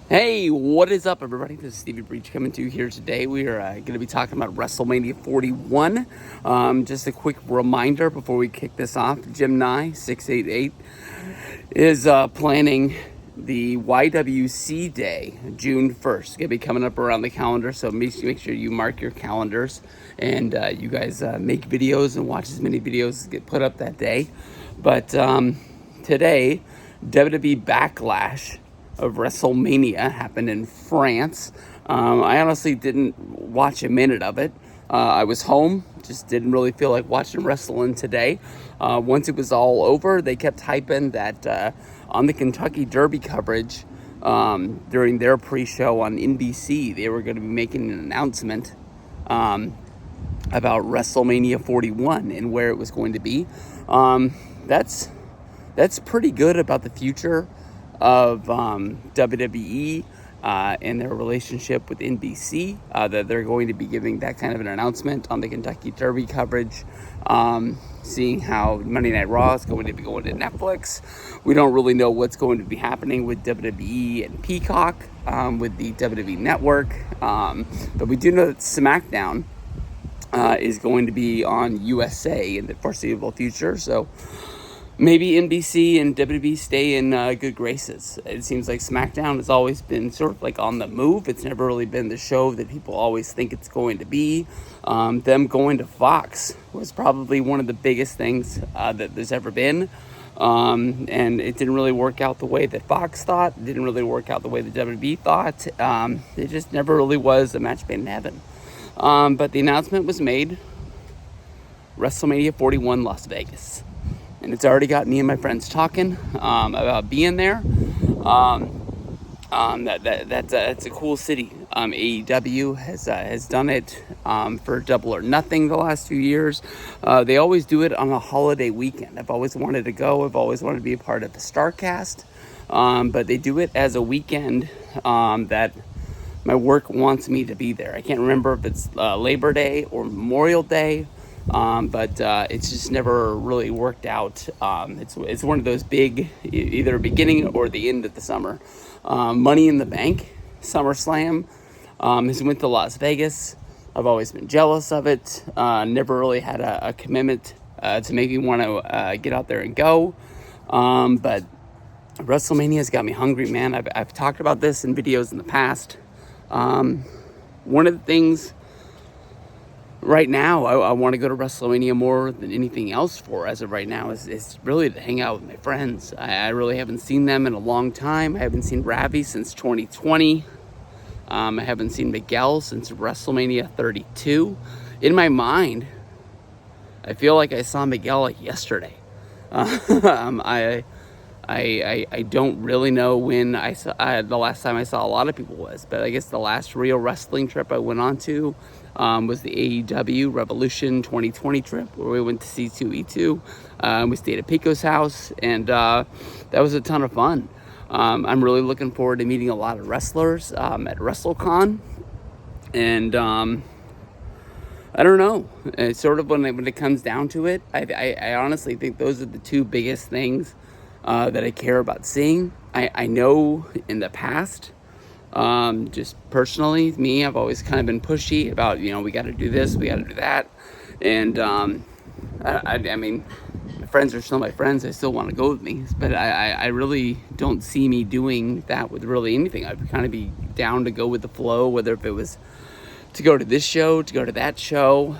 Hey, what is up, everybody? This is Stevie Breach coming to you here today. We are going to be talking about Wrestlemania 41. Just a quick reminder before we kick this off. Jim Nye, 688, is planning the YWC Day, June 1st. It's going to be coming up around the calendar, so make sure you mark your calendars and you guys make videos and watch as many videos as get put up that day. But today, WWE Backlash of Wrestlemania happened in France. I honestly didn't watch a minute of it. I was home, just didn't really feel like watching wrestling today. Once it was all over, they kept hyping that on the Kentucky Derby coverage during their pre-show on NBC, they were going to be making an announcement about WrestleMania 41 and where it was going to be. That's pretty good about the future of WWE and their relationship with NBC, that they're going to be giving that kind of an announcement on the Kentucky Derby coverage, seeing how Monday Night Raw is going to be going to Netflix. We don't really know what's going to be happening with WWE and Peacock, with the WWE Network, but we do know that SmackDown is going to be on USA in the foreseeable future, so maybe NBC and WWE stay in good graces. It seems like SmackDown has always been sort of like on the move. It's never really been the show that people always think it's going to be. Them going to Fox was probably one of the biggest things that there's ever been. And it didn't really work out the way that Fox thought. It didn't really work out the way that WWE thought. It just never really was a match made in heaven. But the announcement was made. WrestleMania 41 Las Vegas. And it's already got me and my friends talking about being there. That's a cool city. AEW has done it for Double or Nothing the last few years. They always do it on a holiday weekend. I've always wanted to go. I've always wanted to be a part of the StarCast. But they do it as a weekend that my work wants me to be there. I can't remember if it's Labor Day or Memorial Day. But it's just never really worked out. It's one of those big, either beginning or the end of the summer. Money in the Bank, SummerSlam, has went to Las Vegas. I've always been jealous of it. Never really had a commitment to make me want to get out there and go. But WrestleMania's got me hungry, man. I've talked about this in videos in the past. One of the things right now, I want to go to WrestleMania more than anything else for, as of right now, is really to hang out with my friends. I really haven't seen them in a long time. I haven't seen Ravi since 2020. I haven't seen Miguel since WrestleMania 32. In my mind, I feel like I saw Miguel like yesterday. I don't really know when the last time I saw a lot of people was, but I guess the last real wrestling trip I went on to was the AEW Revolution 2020 trip, where we went to C2E2. We stayed at Pico's house, and that was a ton of fun. I'm really looking forward to meeting a lot of wrestlers at WrestleCon, and I don't know. It's sort of when it comes down to it, I honestly think those are the two biggest things that I care about seeing. I know in the past, just personally, me, I've always kind of been pushy about, we got to do this, we got to do that. And I mean, my friends are still my friends. They still want to go with me. But I really don't see me doing that with really anything. I'd kind of be down to go with the flow, whether if it was to go to this show, to go to that show,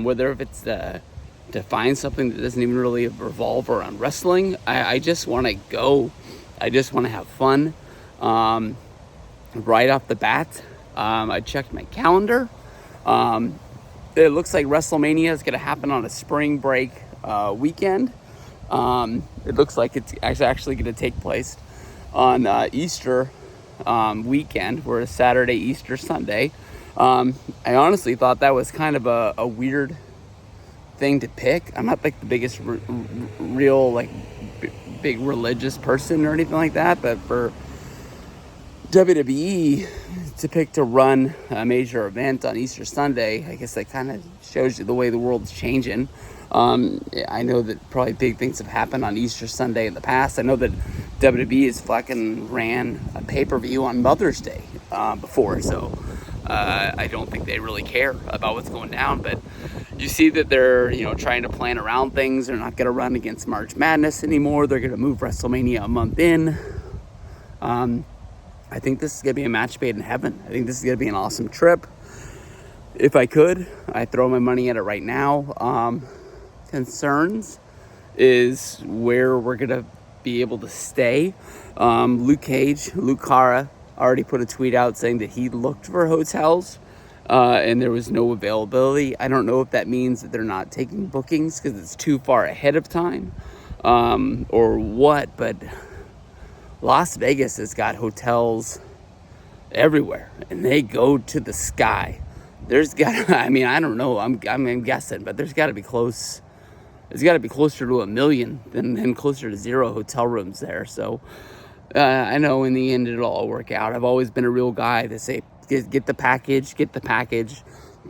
whether if it's to find something that doesn't even really revolve around wrestling. I just want to go. I just want to have fun. Right off the bat, I checked my calendar. It looks like WrestleMania is going to happen on a spring break weekend. It looks like it's actually going to take place on Easter weekend, where it's Saturday, Easter, Sunday. I honestly thought that was kind of a weird thing to pick. I'm not like the biggest real like big religious person or anything like that, but for WWE to pick to run a major event on Easter Sunday, I guess that kind of shows you the way the world's changing. I know that probably big things have happened on Easter Sunday in the past. I know that WWE has fucking ran a pay-per-view on Mother's Day before, so I don't think they really care about what's going down. But you see that they're, trying to plan around things. They're not going to run against March Madness anymore. They're going to move WrestleMania a month in. I think this is going to be a match made in heaven. I think this is going to be an awesome trip. If I could, I'd throw my money at it right now. Concerns is where we're going to be able to stay. Luke Cara already put a tweet out saying that he looked for hotels and there was no availability. I don't know if that means that they're not taking bookings because it's too far ahead of time or what, but Las Vegas has got hotels everywhere and they go to the sky. There's got, I don't know, I'm guessing, but there's got to be close. It's got to be closer to 1 million than closer to 0 hotel rooms there. So I know in the end it'll all work out. I've always been a real guy to say, get the package, get the package.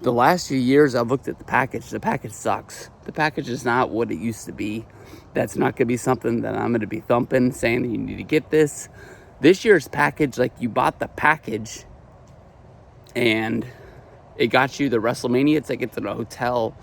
The last few years I've looked at the package. The package sucks. The package is not what it used to be. That's not going to be something that I'm going to be thumping, saying that you need to get this. This year's package, like you bought the package and it got you the WrestleMania tickets in a hotel.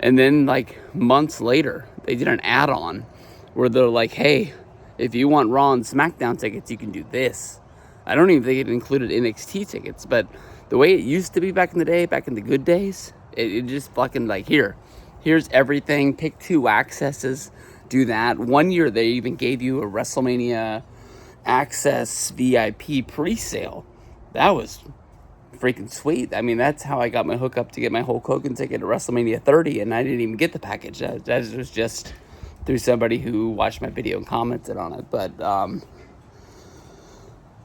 And then like months later, they did an add-on where they're like, hey, if you want Raw and SmackDown tickets, you can do this. I don't even think it included NXT tickets, but the way it used to be back in the day, back in the good days, it just fucking like, here's everything, pick 2 accesses, do that. One year they even gave you a WrestleMania Access VIP pre-sale. That was freaking sweet. That's how I got my hookup to get my Hulk Hogan ticket to WrestleMania 30, and I didn't even get the package. That was just through somebody who watched my video and commented on it. But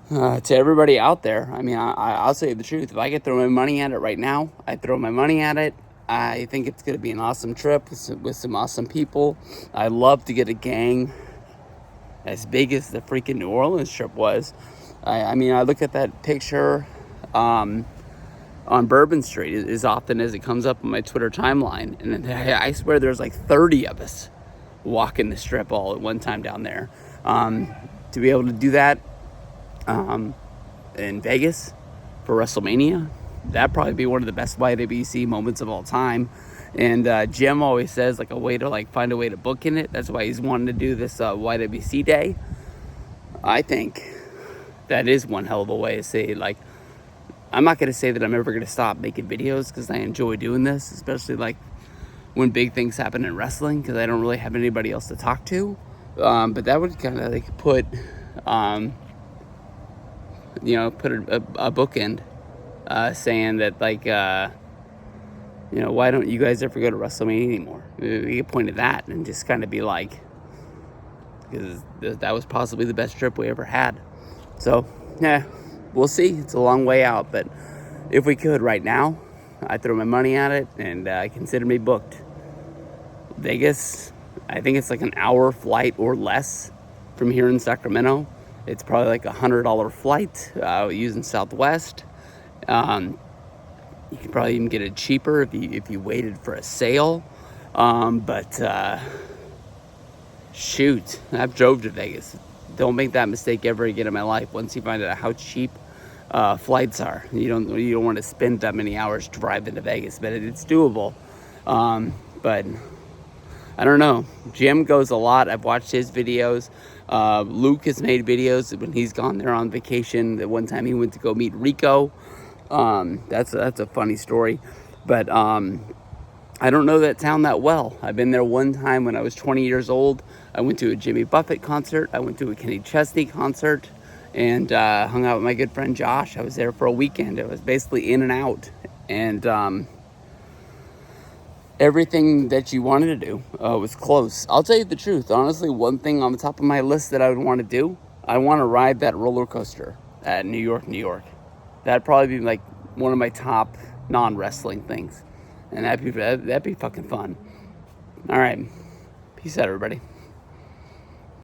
to everybody out there, I'll say the truth. If I could throw my money at it right now, I'd throw my money at it. I think it's going to be an awesome trip with some awesome people. I love to get a gang as big as the freaking New Orleans trip was. I look at that picture on Bourbon Street as often as it comes up on my Twitter timeline, and I swear there's like 30 of us walking the strip all at one time down there. To be able to do that in Vegas for WrestleMania, that'd probably be one of the best YWC moments of all time. And Jim always says like a way to like find a way to book in it. That's why he's wanting to do this YWC day. I think that is one hell of a way to say, like, I'm not going to say that I'm ever going to stop making videos because I enjoy doing this, especially like when big things happen in wrestling, because I don't really have anybody else to talk to. But that would kind of like put a bookend saying that like, why don't you guys ever go to WrestleMania anymore? We could point at that and just kind of be like, because that was possibly the best trip we ever had. So, yeah. We'll see. It's a long way out, but if we could right now, I'd throw my money at it and consider me booked. Vegas, I think it's like an hour flight or less from here in Sacramento. It's probably like $100 flight using Southwest. You could probably even get it cheaper if you waited for a sale. But shoot, I've drove to Vegas. Don't make that mistake ever again in my life. Once you find out how cheap flights are, you don't want to spend that many hours driving to Vegas, but it's doable. But I don't know. Jim goes a lot. I've watched his videos. Luke has made videos when he's gone there on vacation. The one time he went to go meet Rico. That's a funny story, but I don't know that town that well. I've been there one time when I was 20 years old. I went to a Jimmy Buffett concert. I went to a Kenny Chesney concert and hung out with my good friend Josh. I was there for a weekend. It was basically in and out. And everything that you wanted to do was close. I'll tell you the truth. Honestly, one thing on the top of my list that I would want to do, I want to ride that roller coaster at New York, New York. That'd probably be like one of my top non-wrestling things. And that'd be fucking fun. All right. Peace out, everybody.